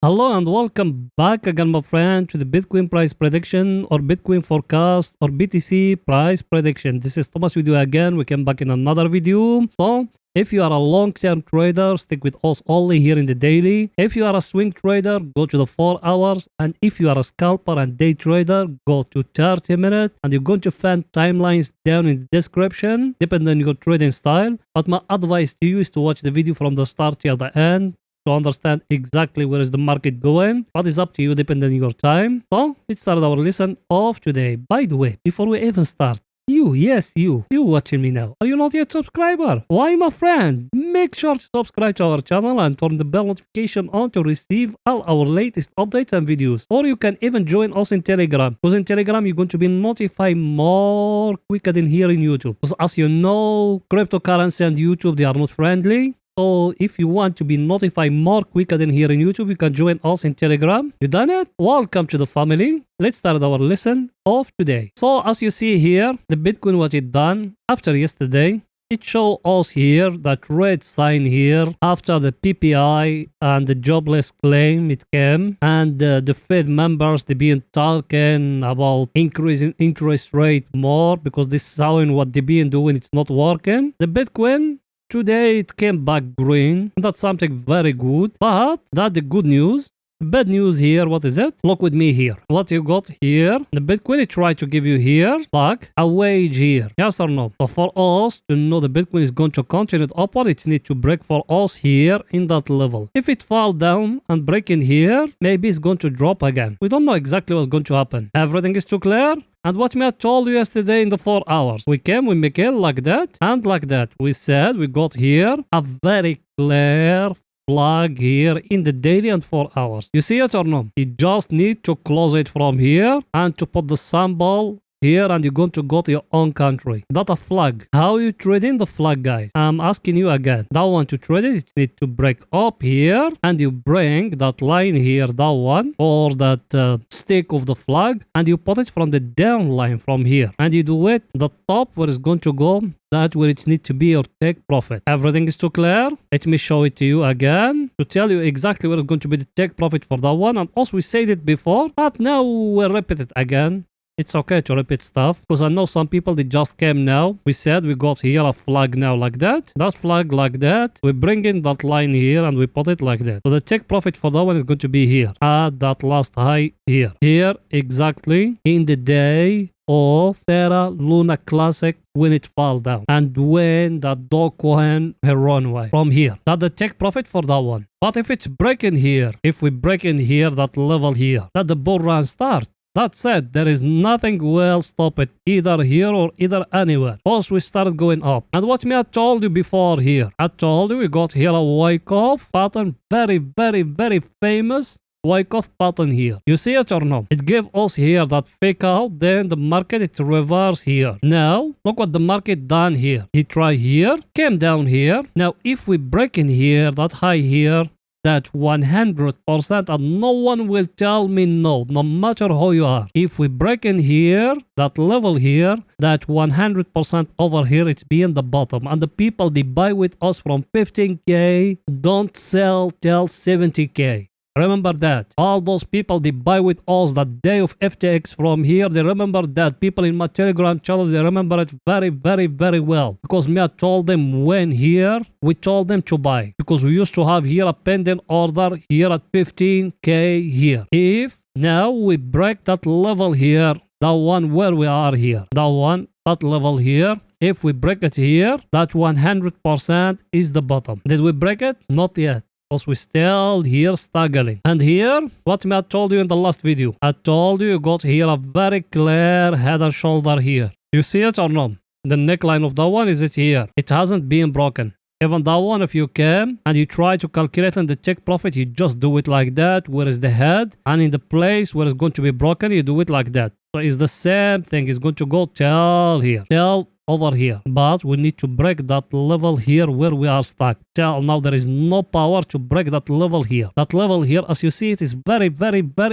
Hello and welcome back again, my friend, to the Bitcoin price prediction or Bitcoin forecast or BTC price prediction. This is Thomas with you again. We came back in another video. So, if you are a long-term trader, stick with us only here in the daily. If you are a swing trader, go to the 4 hours. And if you are a scalper and day trader, go to 30 minutes. And you're going to find timelines down in the description, depending on your trading style. But my advice to you is to watch the video from the start till the end, to understand exactly where is the market going. But it's up to you depending on your time. So let's start our lesson of today. By the way, before we even start, you watching me now, are you not yet subscriber? Why, my friend? Make sure to subscribe to our channel and turn the bell notification on to receive all our latest updates and videos. Or you can even join us in Telegram, because in Telegram you're going to be notified more quicker than here in YouTube. Because as you know, cryptocurrency and YouTube, they are not friendly. So if you want to be notified more quicker than here in YouTube, you can join us in Telegram. You done it? Welcome to the family. Let's start our lesson of today. So as you see here, the Bitcoin, what it done after yesterday, it show us here that red sign here after the PPI and the jobless claim it came, and the Fed members, they been talking about increasing interest rate more because this sign what they been doing, it's not working. The Bitcoin today it came back green. That's something very good, but that's the good news. Bad news here, what is it? Look with me here. What you got here? The Bitcoin it tried to give you here, like a wage here. Yes or no? So for us to know the Bitcoin is going to continue upward, it needs to break for us here in that level. If it fall down and break in here, maybe it's going to drop again. We don't know exactly what's going to happen. Everything is too clear? And what me I told you yesterday in the 4 hours, we came, we make it like that and like that. We said we got here a very clear flag here in the daily and 4 hours. You see it or no? You just need to close it from here and to put the symbol here, and you're going to go to your own country. That's a flag. How you trading the flag, guys? I'm asking you again. That one to trade it, it need to break up here, and you bring that line here, that one, or that stick of the flag, and you put it from the down line from here, and you do it the top where it's going to go. That where it needs to be your take profit. Everything is too clear. Let me show it to you again to tell you exactly where it's going to be the take profit for that one. And also we said it before, but now we'll repeat it again. It's okay to repeat stuff because I know some people, they just came now. We said we got here a flag now like that. That flag like that. We bring in that line here and we put it like that. So the take profit for that one is going to be here at that last high here. Here exactly in the day of Terra Luna Classic when it fall down and when that dog coin her runway from here. That the take profit for that one. But if it's breaking here, if we break in here, that level here, that the bull run start. That said, there is nothing will stop it either here or either anywhere. Once we started going up. And what me I told you before here. I told you we got here a wake-off pattern. Very, very, very famous wake-off pattern here. You see it or no? It gave us here that fake out. Then the market, it reverse here. Now, look what the market done here. He tried here. Came down here. Now, if we break in here, that high here, that 100% and no one will tell me no matter how you are. If we break in here, that level here, that 100% over here, it's being the bottom. And the people, they buy with us from 15K, don't sell till 70K. Remember that. All those people, they buy with us that day of FTX from here. They remember that. People in my Telegram channel, they remember it very, very, very well. Because me, I told them when here, we told them to buy. Because we used to have here a pending order here at 15K here. If now we break that level here, that one where we are here, that one, that level here, if we break it here, that 100% is the bottom. Did we break it? Not yet. Because we're still here struggling. And here, what I told you in the last video, I told you got here a very clear head and shoulder here. You see it or not? The neckline of that one is it here. It hasn't been broken. Even that one, if you came and you try to calculate on the take profit, you just do it like that. Where is the head? And in the place where it's going to be broken, you do it like that. So it's the same thing. It's going to go till here, till over here, but we need to break that level here where we are stuck. Till now there is no power to break that level here. That level here, as you see, it is very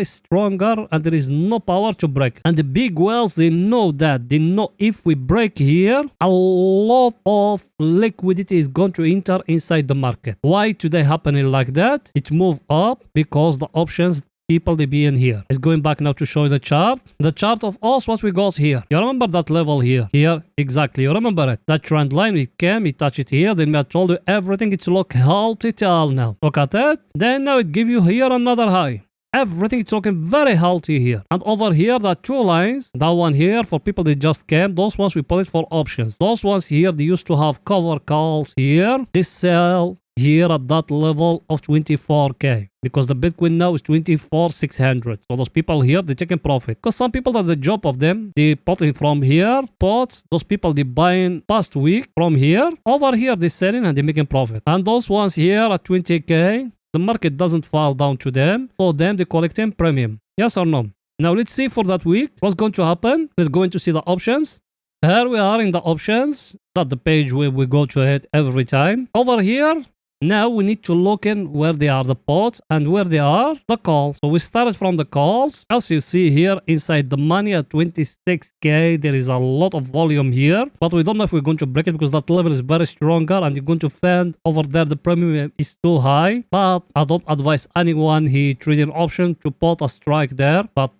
stronger, and there is no power to break. And the big whales, they know that. They know if we break here, a lot of liquidity is going to enter inside the market. Why today happening like that? It moved up because the options people they be in here. It's going back now to show you the chart. The chart of us, what we got here. You remember that level here? Here, exactly. You remember it. That trend line, it came, it touched it here. Then I told you everything, it's look healthy till now. Look at that. Then now it give you here another high. Everything is looking very healthy here. And over here, the two lines, that one here for people that just came, those ones we put it for options. Those ones here, they used to have cover calls here. They sell here at that level of 24k, because the Bitcoin now is 24,600. So those people here, they're taking profit, because some people that the job of them, they putting from here pots. Those people they buying past week from here over here, they selling and they making profit. And those ones here at 20k, the market doesn't fall down to them, so them they collecting premium. Yes or no? Now let's see for that week what's going to happen. Let's go into see the options. Here we are in the options. That's the page where we go to it every time. Over here, now we need to look in where they are the pots and where they are the calls. So we started from the calls. As you see here inside the money at 26k, there is a lot of volume here, but we don't know if we're going to break it because that level is very stronger, and you're going to find over there the premium is too high. But I don't advise anyone he trading option to put a strike there, but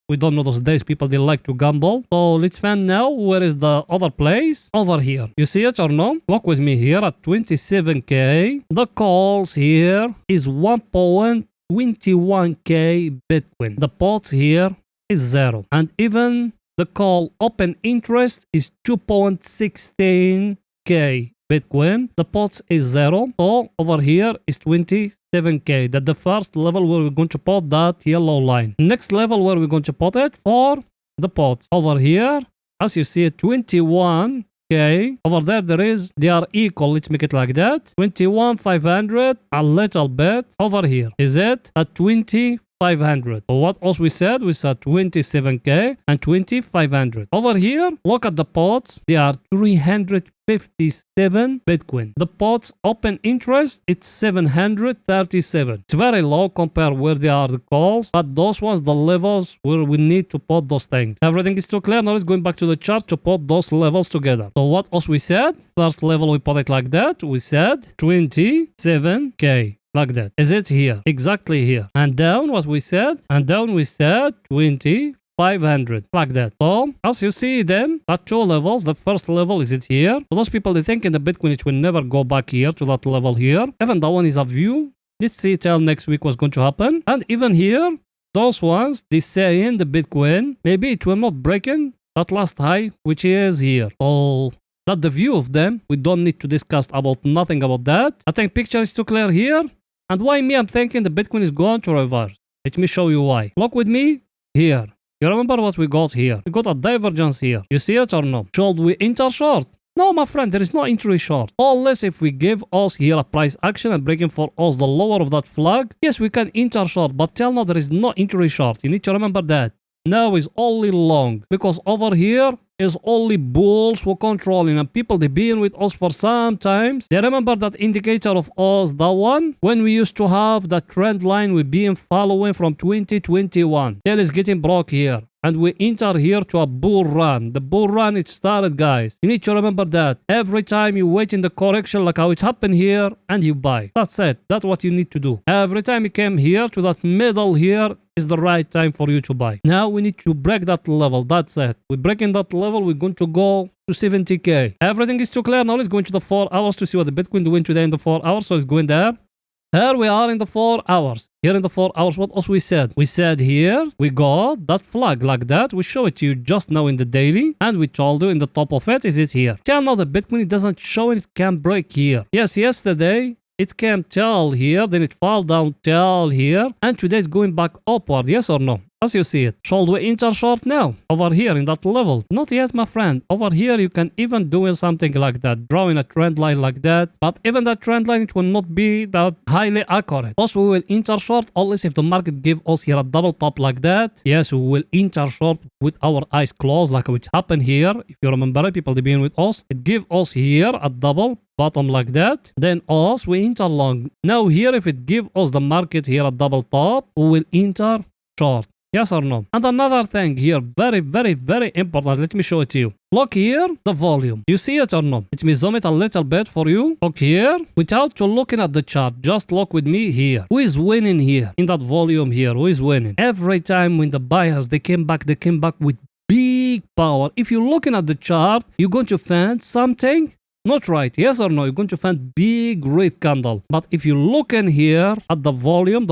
we don't know those days people they like to gamble. So let's find now where is the other place. Over here, you see it or no? Look with me here at 27k. The calls here is 1.21k Bitcoin. The pots here is 0, and even the call open interest is 2.16k Bitcoin. The pots is 0. So over here is 27k. That's the first level where we're going to put that yellow line. Next level where we're going to put it for the pots. Over here, as you see, 21k. Over there, they are equal. Let's make it like that. 21,500, a little bit. Over here, is it at 20,500? So what else we said? We said 27k and 20,500. Over here, look at the pots. They are 357 Bitcoin. The pots open interest, it's 737. It's very low compared where they are the calls, but those ones the levels where we need to put those things. Everything is too clear. Now let's going back to the chart to put those levels together. So what else we said? First level we put it like that. We said 27k. Like that. Is it here? Exactly here. And down what we said? And down we said 20,500. Like that. So as you see then, at two levels, the first level is it here. For those people they think in the Bitcoin it will never go back here to that level here. Even that one is a view. Let's see till next week what's going to happen. And even here, those ones, they say in the Bitcoin, maybe it will not break in that last high, which is here. So that the view of them, we don't need to discuss about nothing about that. I think picture is too clear here. And why me? I'm thinking the Bitcoin is going to reverse. Let me show you why. Look with me here. You remember what we got here? We got a divergence here. You see it or no? Should we enter short? No, my friend, there is no entry short. Unless if we give us here a price action and breaking for us the lower of that flag, yes, we can enter short. But till now, there is no entry short. You need to remember that. Now is only long, because over here is only bulls who controlling, and people they been with us for some times. They remember that indicator of us, that one when we used to have that trend line we been following from 2021. That is getting broke here, and we enter here to a bull run. The bull run it started, guys. You need to remember that every time you wait in the correction like how it happened here and you buy. That's it. That's what you need to do. Every time you came here to that middle here is the right time for you to buy. Now we need to break that level. That's it. We're breaking that level. We're going to go to 70k. Everything is too clear. Now let's go into the 4 hours to see what the Bitcoin doing today in the 4 hours. So it's going there. Here we are in the 4 hours. Here in the 4 hours, what else we said? We said here, we got that flag like that. We show it to you just now in the daily. And we told you in the top of it, is it here? Till now the Bitcoin, it doesn't show it, it can break here. Yes, yesterday, it came till here, then it fall down till here. And today it's going back upward, yes or no? as you see it. Should we enter short now? Over here in that level? Not yet, my friend. Over here you can even do something like that, drawing a trend line like that. But even that trend line, it will not be that highly accurate. Also, we will enter short only if the market give us here a double top like that. Yes, we will enter short with our eyes closed, like which happened here. If you remember, people they been with us, it give us here a double bottom like that. Then us we enter long. Now here, if it give us the market here a double top, we will enter short. Yes or no? And another thing here, very, very, very important. Let me show it to you. Look here, the volume. You see it or no? Let me zoom it a little bit for you. Look here. Without you looking at the chart, just look with me here. Who is winning here? In that volume here, who is winning? Every time when the buyers, they came back with big power. If you're looking at the chart, you're going to find something not right. Yes or no? You're going to find big red candle. But if you look in here at the volume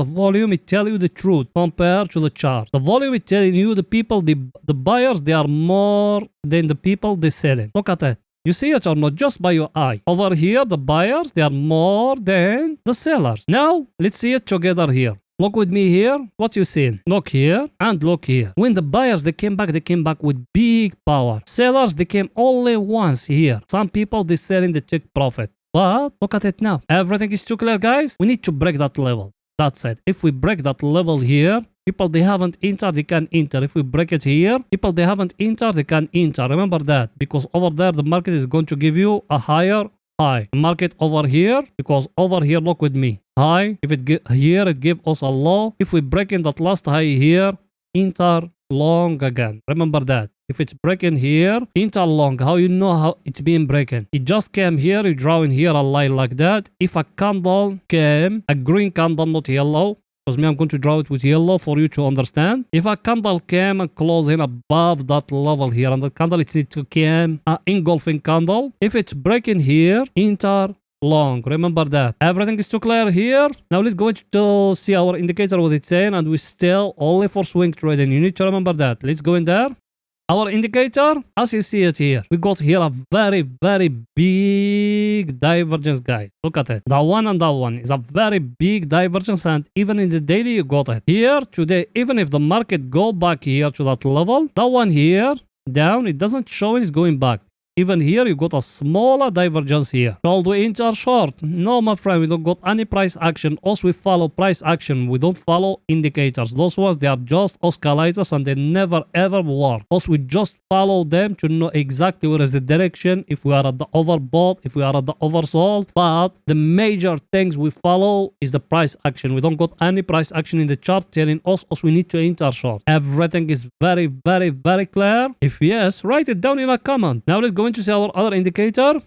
it tell you the truth compared to the chart. The volume is telling you the people, the buyers, they are more than the people they selling. Look at that. You see it or not? Just by your eye. Over here, the buyers, they are more than the sellers. Now, let's see it together here. Look with me here. What you seeing? Look here and look here. When the buyers, they came back with big power. Sellers, they came only once here. Some people, they selling, they take profit. But look at it now. Everything is too clear, guys. We need to break that level. That's it. If we break that level here, people, they haven't entered, they can enter. If we break it here, people, they haven't entered, they can enter. Remember that. Because over there, the market is going to give you a higher high. Market over here, because over here, look with me. High. If it here, it give us a low. If we break in that last high here, enter long again. Remember that. If it's breaking here, enter long. How you know how it's being broken? It just came here, you draw in here a line like that. If a candle came, a green candle, not yellow, because me, I'm going to draw it with yellow for you to understand. If a candle came and close in above that level here, and the candle, it needs to come an engulfing candle. If it's breaking here, enter long. Remember that. Everything is too clear here. Now let's go to see our indicator, what it's saying, and we still only for swing trading. You need to remember that. Let's go in there. Our indicator, as you see it here, we got here a very, very big divergence, guys. Look at it. That one and that one is a very big divergence, and even in the daily, you got it. Here, today, even if the market go back here to that level, that one here, down, it doesn't show it's going back. Even here, you got a smaller divergence here. Should we enter short? No, my friend, we don't got any price action. Also, we follow price action. We don't follow indicators. Those ones, they are just oscillators and they never ever work. Also, we just follow them to know exactly where is the direction, if we are at the overbought, if we are at the oversold. But the major things we follow is the price action. We don't got any price action in the chart telling us we need to enter short. Everything is very, very, very clear. If yes, write it down in a comment. Now let's go into see our other indicator.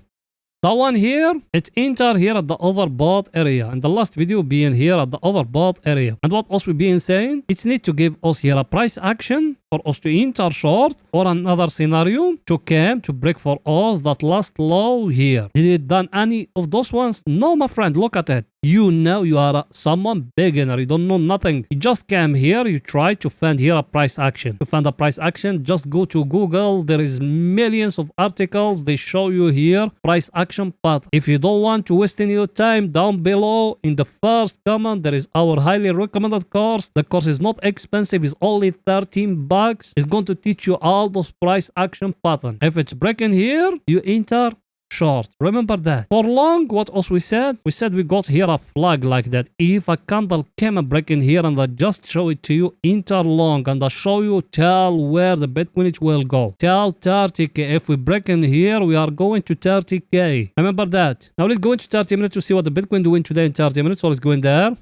That one here, it's enter here at the overbought area. And the last video being here at the overbought area. And what else we being saying? It's need to give us here a price action for us to enter short, or another scenario to come to break for us that last low here. Did it done any of those ones? No, my friend, look at it. You know you are someone beginner. You don't know nothing. You just came here. You try to find here a price action. To find a price action, just go to Google. There is millions of articles. They show you here price action path. If you don't want to waste your time, down below in the first comment, there is our highly recommended course. The course is not expensive. It's only 13 bucks. It's going to teach you all those price action patterns. If it's breaking here, you enter short. Remember that. For long, what else we said? We said we got here a flag like that. If a candle came and break in here and I just show it to you, enter long, and I show you tell where the Bitcoin it will go. Tell 30k. If we break in here, we are going to 30k. Remember that. Now let's go into 30 minutes to see what the Bitcoin doing today in 30 minutes. So let's go in there.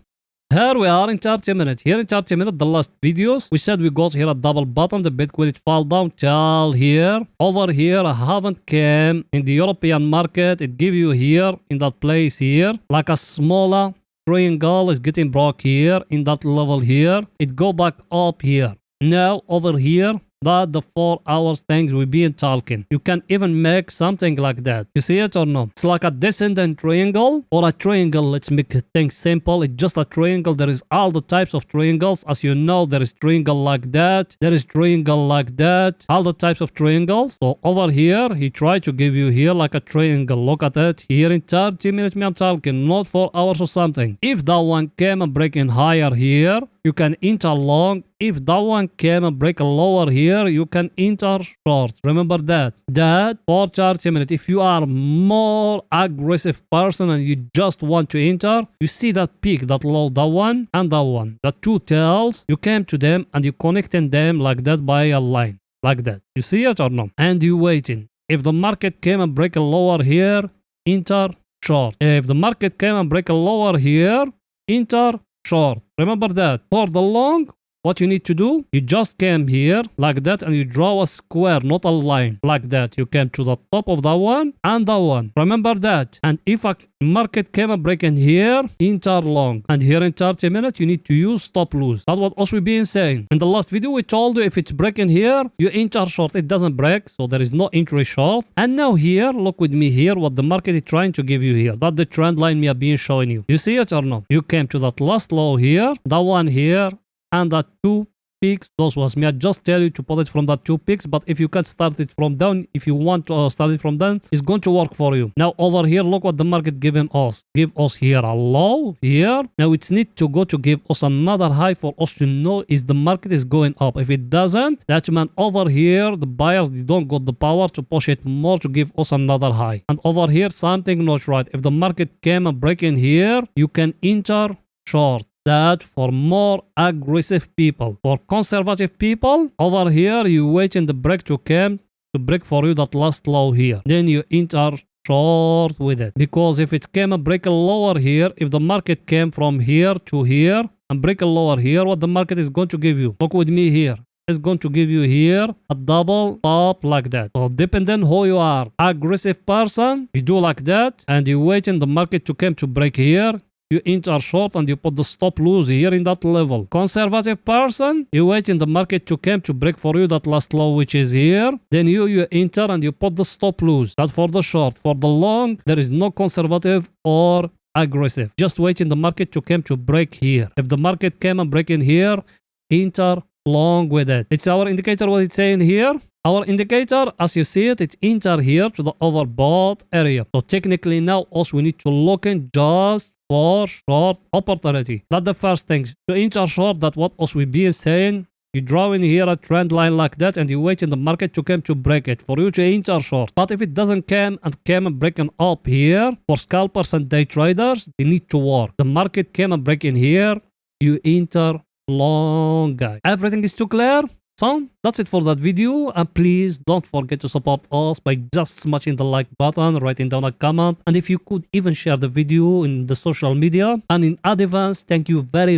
Here we are in 30 minutes. Here in 30 minutes, the last videos, we said we got here a double bottom. The Bitcoin, it fall down till here. Over here, I haven't came in the European market. It give you here, in that place here, like a smaller triangle is getting broke here, in that level here. It go back up here. Now, over here, that the 4 hours things we been talking. You can even make something like that. You see it or no? It's like a descendant triangle or a triangle. Let's make things simple. It's just a triangle. There is all the types of triangles. As you know, there is triangle like that. There is triangle like that. All the types of triangles. So over here, he tried to give you here like a triangle. Look at it. Here in 30 minutes, me I'm talking, not 4 hours or something. If that one came and breaking higher here, you can enter long if that one came and break a lower here, you can enter short. Remember that. That for 30 minutes. If you are more aggressive person and you just want to enter, you see that peak, that low, that one and that one. The two tails, you came to them and you connecting them like that by a line. Like that. You see it or no? And you waiting. If the market came and break a lower here, enter short. If the market came and break a lower here, enter short. Remember that. For the long, what you need to do, you just came here like that and you draw a square, not a line. Like that. You came to the top of that one and that one. Remember that. And if a market came and break in here, enter long. And here in 30 minutes, you need to use stop loss. That's what also we been saying. In the last video, we told you if it's breaking here, you enter short. It doesn't break, so there is no entry short. And now here, look with me here, what the market is trying to give you here. That's the trend line me have been showing you. You see it or no? You came to that last low here, that one here, and that two peaks. Those was me. I just tell you to put it from that two peaks, but if you can start it from down, if you want to start it from down, it's going to work for you. Now over here, look what the market giving us. Give us here a low here. Now it's need to go to give us another high for us to know is the market is going up. If it doesn't, that means over here the buyers, they don't got the power to push it more to give us another high. And over here something not right. If the market came and break in here, you can enter short. That for more aggressive people. For conservative people, over here you wait in the break to come to break for you that last low here. Then you enter short with it. Because if it came and break a lower here, if the market came from here to here and break a lower here, what the market is going to give you? Look with me here. It's going to give you here a double top like that. So depending who you are, aggressive person, you do like that and you wait in the market to come to break here. You enter short and you put the stop loss here in that level. Conservative person, you wait in the market to come to break for you that last low which is here. Then you enter and you put the stop loss. That's for the short. For the long, there is no conservative or aggressive. Just wait in the market to come to break here. If the market came and break in here, enter long with it. It's our indicator what it's saying here. Our indicator, as you see it, it's enter here to the overbought area. So technically now also we need to look in just for short opportunity. That's the first thing. To enter short, that what else we be saying. You draw in here a trend line like that and you wait in the market to come to break it for you to enter short. But if it doesn't come and breaking up here, for scalpers and day traders, they need to work. The market came and break in here, you enter long, guys. Everything is too clear? So that's it for that video, and please don't forget to support us by just smashing the like button, writing down a comment, and if you could even share the video in the social media. And in advance, thank you very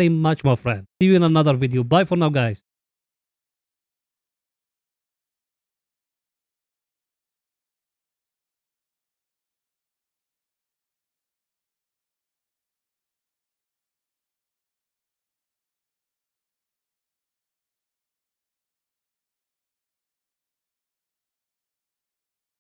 much, my friend. See you in another video. Bye for now, guys.